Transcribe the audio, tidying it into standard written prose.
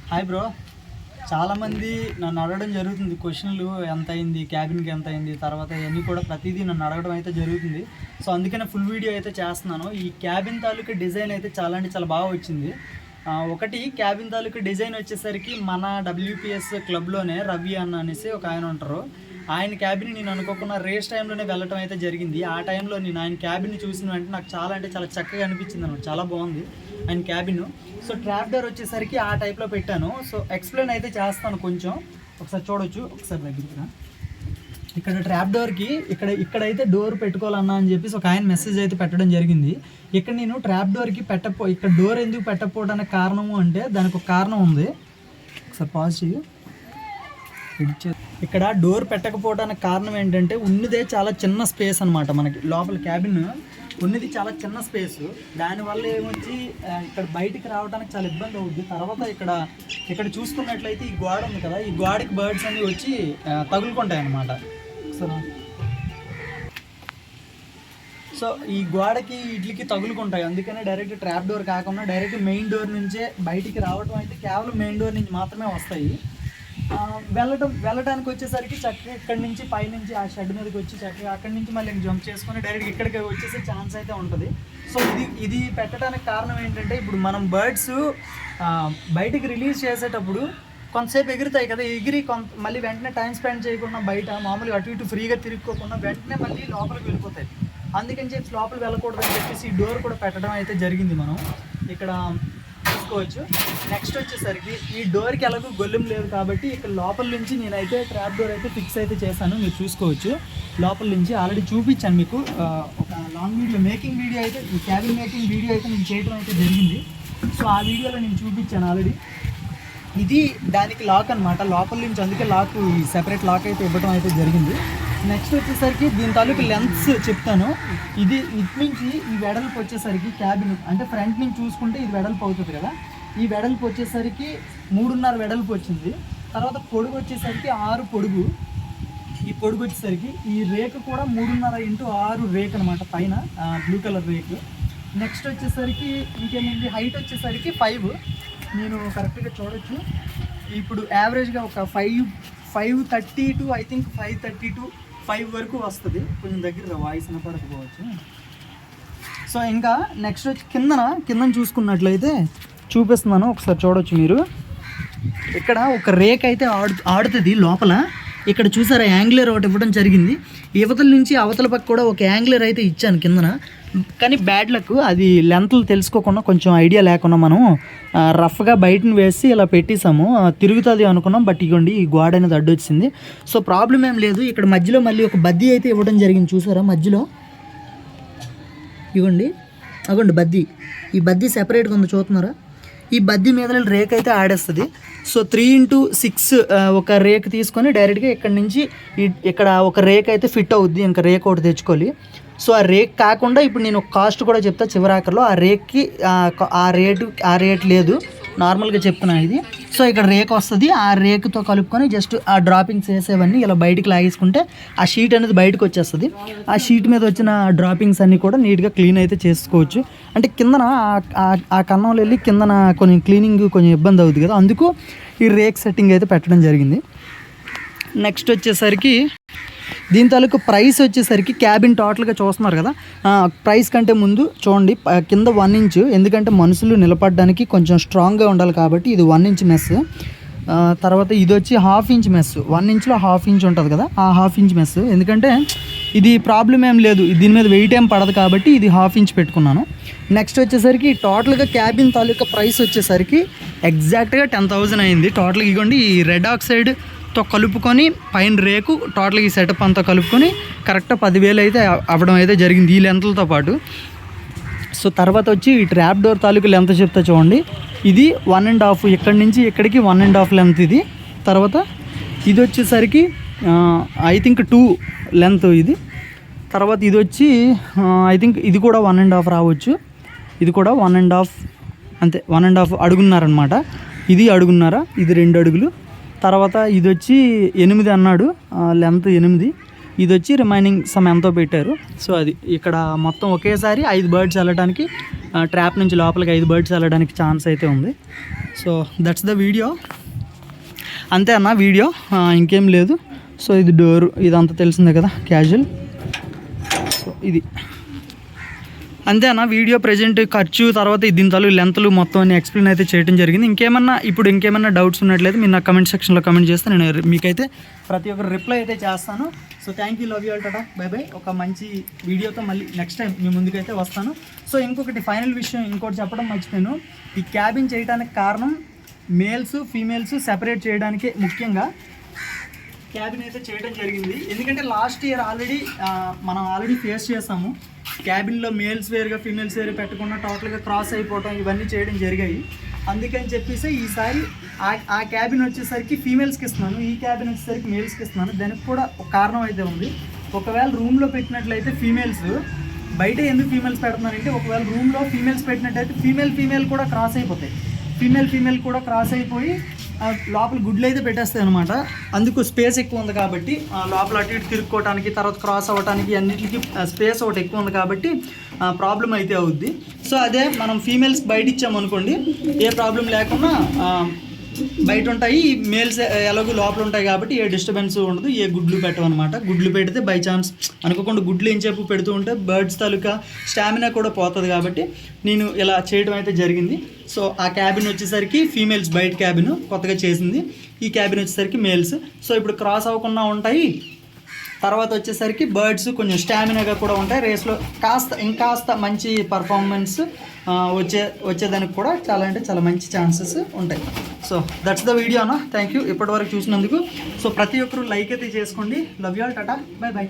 Hi bro. చాలామంది నన్ను అడగడం జరుగుతుంది క్వశ్చన్లు, ఎంత అయింది క్యాబిన్కి, ఎంత అయింది, తర్వాత ఇవన్నీ కూడా ప్రతిదీ నన్ను అడగడం అయితే జరుగుతుంది. సో అందుకనే ఫుల్ వీడియో అయితే చేస్తున్నాను. ఈ క్యాబిన్ తాలూకా డిజైన్ అయితే చాలా అంటే చాలా బాగా వచ్చింది. ఒకటి క్యాబిన్ తాలూకా డిజైన్ వచ్చేసరికి మన డబ్ల్యూపీఎస్ క్లబ్లోనే రవి అన్న అనేసి ఒక ఆయన ఉంటారు. ఆయన క్యాబిన్ నేను అనుకోకుండా రేస్ టైంలోనే వెళ్ళటం అయితే జరిగింది. ఆ టైంలో నేను ఆయన క్యాబిన్ని చూసిన వెంటనే నాకు చాలా అంటే చాలా చక్కగా అనిపించింది అనమాట. చాలా బాగుంది ఆయన క్యాబిన్. సో ట్రాప్ డోర్ వచ్చేసరికి ఆ టైప్లో పెట్టాను. సో ఎక్స్ప్లెయిన్ అయితే చేస్తాను కొంచెం, ఒకసారి చూడొచ్చు. ఒకసారి దగ్గరికి ఇక్కడ ట్రాప్ డోర్కి ఇక్కడైతే డోర్ పెట్టుకోవాలన్నా అని చెప్పేసి ఒక ఆయన మెసేజ్ అయితే పెట్టడం జరిగింది. ఇక్కడ నేను ట్రాప్ డోర్కి ఇక్కడ డోర్ ఎందుకు పెట్టకపోవడానికి కారణము అంటే దానికి ఒక కారణం ఉంది. ఒకసారి పాజ్ చేయి. ఇక్కడ డోర్ పెట్టకపోవడానికి కారణం ఏంటంటే ఉన్నదే చాలా చిన్న స్పేస్ అనమాట. మనకి లోపల క్యాబిన్ ఉన్నది చాలా చిన్న స్పేస్. దానివల్ల ఏమొచ్చి ఇక్కడ బయటికి రావడానికి చాలా ఇబ్బంది అవుద్ది. తర్వాత ఇక్కడ చూసుకున్నట్లయితే ఈ గోడ ఉంది కదా, ఈ గోడకి బర్డ్స్ అన్నీ వచ్చి తగులుకుంటాయి అన్నమాట. సో ఈ గోడకి వీటికి తగులుకుంటాయి. అందుకనే డైరెక్ట్ ట్రాప్ డోర్ కాకుండా డైరెక్ట్ మెయిన్ డోర్ నుంచే బయటికి రావడం అయితే కేవలం మెయిన్ డోర్ నుంచి మాత్రమే వస్తాయి. వెళ్ళడానికి వచ్చేసరికి చక్కగా ఇక్కడి నుంచి పైనుంచి ఆ షెడ్ మీదకి వచ్చి చక్కగా అక్కడి నుంచి మళ్ళీ జంప్ చేసుకొని డైరెక్ట్ ఇక్కడికి వచ్చేసే ఛాన్స్ అయితే ఉంటుంది. సో ఇది పెట్టడానికి కారణం ఏంటంటే ఇప్పుడు మనం బర్డ్స్ బయటికి రిలీజ్ చేసేటప్పుడు కొంతసేపు ఎగురుతాయి కదా, ఎగిరి మళ్ళీ వెంటనే టైం స్పెండ్ చేయకుండా బయట మామూలుగా అటు ఇటు ఫ్రీగా తిరుక్కోకుండా వెంటనే మళ్ళీ లోపలికి వెళ్ళిపోతాయి. అందుకని చెప్పి లోపల వెళ్ళకూడదని చెప్పేసి ఈ డోర్ కూడా పెట్టడం అయితే జరిగింది. మనం ఇక్కడ చూసుకోవచ్చు. నెక్స్ట్ వచ్చేసరికి ఈ డోర్కి ఎలాగో గొల్లెం లేదు కాబట్టి ఇక్కడ లోపల నుంచి నేనైతే ట్రాప్ డోర్ అయితే ఫిక్స్ అయితే చేశాను. మీరు చూసుకోవచ్చు. లోపల నుంచి ఆల్రెడీ చూపించాను మీకు ఒక లాంగ్ వీడియో, మేకింగ్ వీడియో అయితే, ఈ క్యాబిన్ మేకింగ్ వీడియో అయితే నేను చేయడం అయితే జరిగింది. సో ఆ వీడియోలో నేను చూపించాను ఆల్రెడీ. ఇది దానికి లాక్ అనమాట, లోపల నుంచి. అందుకే లాక్, ఈ సెపరేట్ లాక్ అయితే ఇవ్వడం అయితే జరిగింది. నెక్స్ట్ వచ్చేసరికి దీని తాలూకు లెంత్స్ చెప్తాను. ఇటు నుంచి ఈ వెడల్పు వచ్చేసరికి క్యాబిన్ అంటే ఫ్రంట్ నుంచి చూసుకుంటే ఇది వెడల్పు అవుతుంది కదా, ఈ వెడల్పు వచ్చేసరికి 3.5 వెడల్పు వచ్చింది. తర్వాత పొడుగు వచ్చేసరికి 6 పొడుగు. ఈ పొడుగు వచ్చేసరికి ఈ రేకు కూడా 3.5 x 6 రేక్ అనమాట, పైన బ్లూ కలర్ రేకు. నెక్స్ట్ వచ్చేసరికి ఇంకేంటి, హైట్ వచ్చేసరికి 5. నేను కరెక్ట్గా చూడొచ్చు. ఇప్పుడు యావరేజ్గా ఒక 530 to ఐ థింక్ 530 to 5 వరకు వస్తుంది. కొంచెం దగ్గర వాయిస్ వినపడకపోవచ్చు. సో ఇంకా నెక్స్ట్ వచ్చి కిందన చూసుకున్నట్లయితే చూపిస్తున్నాను, ఒకసారి చూడొచ్చు మీరు. ఇక్కడ ఒక రేక్ అయితే ఆడుతుంది లోపల. ఇక్కడ చూసారా యాంగ్లర్ ఒకటి ఇవ్వడం జరిగింది. యువతల నుంచి అవతల పక్క కూడా ఒక యాంగ్లర్ అయితే ఇచ్చాను కిందన. కానీ బ్యాడ్ లక్, అది లెంత్లు తెలుసుకోకుండా కొంచెం ఐడియా లేకుండా మనం రఫ్గా బయటను వేసి ఇలా పెట్టేసాము. తిరుగుతుంది అనుకున్నాం, బట్ ఇగోండి ఈ గోడ అనేది అడ్డొచ్చింది. సో ప్రాబ్లం ఏం లేదు. ఇక్కడ మధ్యలో మళ్ళీ ఒక బద్దీ అయితే ఇవ్వడం జరిగింది. చూసారా మధ్యలో ఇవ్వండి, అగోండి బద్దీ. ఈ బద్దీ సెపరేట్గా ఉంది, చూస్తున్నారా? ఈ బద్దీ మీద రేక్ అయితే ఆడేస్తుంది. సో 3 x 6 ఒక రేక్ తీసుకొని డైరెక్ట్గా ఇక్కడ నుంచి ఇక్కడ ఒక రేక్ అయితే ఫిట్ అవుద్ది. ఇంకా రేక్ ఒకటి తెచ్చుకోవాలి. సో ఆ రేక్ కాకుండా ఇప్పుడు నేను కాస్ట్ కూడా చెప్తా చివరాకర్లో. ఆ రేక్కి ఆ రేట్ లేదు, నార్మల్గా చెప్తున్నా ఇది. సో ఇక్కడ రేక్ వస్తుంది. ఆ రేకుతో కలుపుకొని జస్ట్ ఆ డ్రాపింగ్స్ వేసేవన్నీ ఇలా బయటికి లాగేసుకుంటే ఆ షీట్ అనేది బయటకు వచ్చేస్తుంది. ఆ షీట్ మీద వచ్చిన డ్రాపింగ్స్ అన్నీ కూడా నీట్గా క్లీన్ అయితే చేసుకోవచ్చు. అంటే కిందన ఆ కన్నంలో వెళ్ళి కిందన కొంచెం క్లీనింగ్ కొంచెం ఇబ్బంది అవుతుంది కదా, అందుకు ఈ రేక్ సెట్టింగ్ అయితే పెట్టడం జరిగింది. నెక్స్ట్ వచ్చేసరికి దీని తాలూకు ప్రైస్ వచ్చేసరికి క్యాబిన్ టోటల్గా చూస్తున్నారు కదా, ప్రైస్ కంటే ముందు చూడండి కింద 1 ఇంచ్. ఎందుకంటే మనుషులు నిలబడడానికి కొంచెం స్ట్రాంగ్గా ఉండాలి కాబట్టి ఇది 1 ఇంచ్ మెస్. తర్వాత ఇది వచ్చి 1/2 ఇంచ్ మెస్. 1 ఇంచ్లో 1/2 ఇంచ్ ఉంటుంది కదా, ఆ 1/2 ఇంచ్ మెస్. ఎందుకంటే ఇది ప్రాబ్లం ఏం లేదు, దీని మీద వెయిట్ ఏం పడదు కాబట్టి ఇది 1/2 ఇంచ్ పెట్టుకున్నాను. నెక్స్ట్ వచ్చేసరికి టోటల్గా క్యాబిన్ తాలూకా ప్రైస్ వచ్చేసరికి ఎగ్జాక్ట్గా 10,000 అయింది. టోటల్గా ఇగోండి ఈ రెడ్ ఆక్సైడ్తో కలుపుకొని పైన రేకు టోటల్గా ఈ సెటప్ అంతా కలుపుకొని కరెక్ట్గా 10,000 అయితే అవ్వడం అయితే జరిగింది ఈ లెంత్లతో పాటు. సో తర్వాత వచ్చి ఈ ట్రాప్ డోర్ తాలూకు లెంత్ చెప్తా చూడండి. ఇది 1.5, ఇక్కడి నుంచి ఇక్కడికి 1.5 లెంత్ ఇది. తర్వాత ఇది వచ్చేసరికి ఐ థింక్ 2 లెంత్ ఇది. తర్వాత ఇది వచ్చి ఐ థింక్ ఇది కూడా 1.5 రావచ్చు. ఇది కూడా 1.5, అంతే 1.5 అడుగున్నారనమాట. ఇది అడుగున్నారా, ఇది 2 అడుగులు. తర్వాత ఇది వచ్చి 8 అన్నాడు, లెంత్ 8. ఇది వచ్చి రిమైనింగ్ సమ్ ఎంతో పెట్టారు. సో అది ఇక్కడ మొత్తం ఒకేసారి 5 బర్డ్స్ వెళ్ళడానికి, ట్రాప్ నుంచి లోపలికి 5 బర్డ్స్ వెళ్ళడానికి ఛాన్స్ అయితే ఉంది. So that's the video. అంతే అన్న వీడియో, ఇంకేం లేదు. సో ఇది డోరు, ఇదంతా తెలిసిందే కదా, క్యాజువల్. సో ఇది అంతే అన్న వీడియో. ప్రజెంట్ ఖర్చు తర్వాత దీని తాలూకు లెంత్లు మొత్తం అన్ని ఎక్స్ప్లెయిన్ అయితే చేయడం జరిగింది. ఇంకేమన్నా డౌట్స్ ఉన్నట్లయితే మీరు నా కమెంట్ సెక్షన్లో కమెంట్ చేస్తే నేను మీకైతే ప్రతి ఒక్కరు రిప్లై అయితే చేస్తాను. So thank you, love you all, Tata, by by. ఒక మంచి వీడియోతో మళ్ళీ నెక్స్ట్ టైం మీ ముందుకైతే వస్తాను. సో ఇంకొకటి ఫైనల్ విషయం ఇంకోటి చెప్పడం మర్చిపోయాను. ఈ క్యాబిన్ చేయడానికి కారణం మేల్స్ ఫీమేల్స్ సెపరేట్ చేయడానికి ముఖ్యంగా క్యాబిన్ అయితే చేయడం జరిగింది. ఎందుకంటే లాస్ట్ ఇయర్ మనం ఆల్రెడీ ఫేస్ చేసాము. క్యాబిన్లో మేల్స్ వేరుగా ఫీమేల్స్ వేరు పెట్టకుండా టోటల్గా క్రాస్ అయిపోవడం ఇవన్నీ చేయడం జరిగాయి. అందుకని చెప్పేసి ఈసారి ఆ క్యాబిన్ వచ్చేసరికి ఫీమేల్స్కి ఇస్తున్నాను, ఈ క్యాబిన్ వచ్చేసరికి మేల్స్కి ఇస్తున్నాను. దానికి కూడా ఒక కారణం అయితే ఉంది. ఒకవేళ రూమ్లో పెట్టినట్లయితే ఫీమేల్స్, బయట ఎందుకు ఫీమేల్స్ పెడుతున్నారంటే ఒకవేళ రూమ్లో ఫీమేల్స్ పెట్టినట్టయితే ఫీమేల్ కూడా క్రాస్ అయిపోతాయి. ఫీమేల్ కూడా క్రాస్ అయిపోయి లోపల గుడ్లు అయితే పెట్టేస్తాయి అనమాట. అందుకు స్పేస్ ఎక్కువ ఉంది కాబట్టి లోపల అటు ఇటు తిరుక్కోవడానికి, తర్వాత క్రాస్ అవ్వడానికి అన్నిటికీ స్పేస్ ఒకటి ఎక్కువ ఉంది కాబట్టి ప్రాబ్లం అయితే అవుద్ది. సో అదే మనం ఫీమేల్స్ బయట ఇచ్చామనుకోండి, ఏ ప్రాబ్లం లేకుండా బయట ఉంటాయి. మేల్స్ ఎలాగో లోపల ఉంటాయి కాబట్టి ఏ డిస్టర్బెన్స్ ఉండదు, ఏ గుడ్లు పెట్టవన్నమాట. గుడ్లు పెడితే బై ఛాన్స్ అనుకోకుండా గుడ్లు ఏం చెప్పు పెడుతూ ఉంటే బర్డ్స్ తాలూకా స్టామినా కూడా పోతుంది కాబట్టి నేను ఇలా చేయడం అయితే జరిగింది. సో ఆ క్యాబిన్ వచ్చేసరికి ఫీమేల్స్ బయట క్యాబిన్ కొత్తగా చేసింది, ఈ క్యాబిన్ వచ్చేసరికి మేల్స్. సో ఇప్పుడు క్రాస్ అవ్వకుండా ఉంటాయి. తర్వాత వచ్చేసరికి బర్డ్స్ కొంచెం స్టామినాగా కూడా ఉంటాయి. రేస్లో ఇంకాస్త మంచి పర్ఫార్మెన్స్ వచ్చేదానికి కూడా చాలా మంచి ఛాన్సెస్ ఉంటాయి. సో దట్స్ ద వీడియో అన్న. థ్యాంక్ యూ ఇప్పటివరకు చూసినందుకు. సో ప్రతి ఒక్కరు లైక్ అయితే చేసుకోండి. Love you all, Tata, by by.